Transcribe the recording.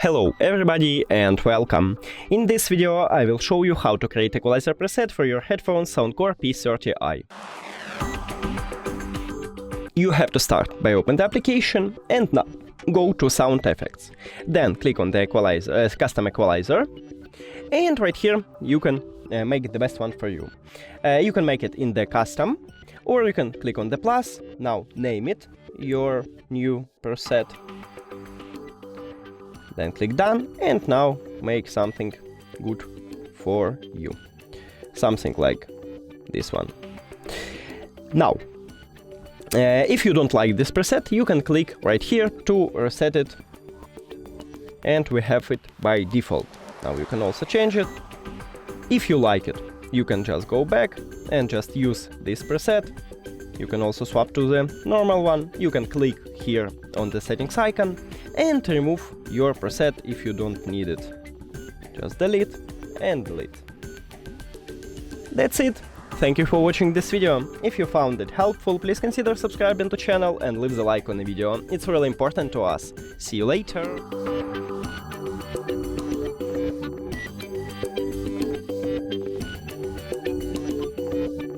Hello everybody and welcome! In this video I will show you how to create equalizer preset for your headphones SOUNDCORE P30i. You have to start by open the application and now go to Sound Effects. Then click on the custom equalizer, and right here you can make it the best one for you. You can make it in the custom, or you can click on the plus. Now name it your new preset. Then click done, and now make something good for you. Something like this one. Now, if you don't like this preset, you can click right here to reset it, and we have it by default. Now you can also change it. If you like it, you can just go back and just use this preset. You can also swap to the normal one. You can click here on the settings icon and remove your preset if you don't need it. Just delete and delete. That's it. Thank you for watching this video. If you found it helpful, please consider subscribing to the channel and leave the like on the video. It's really important to us. See you later.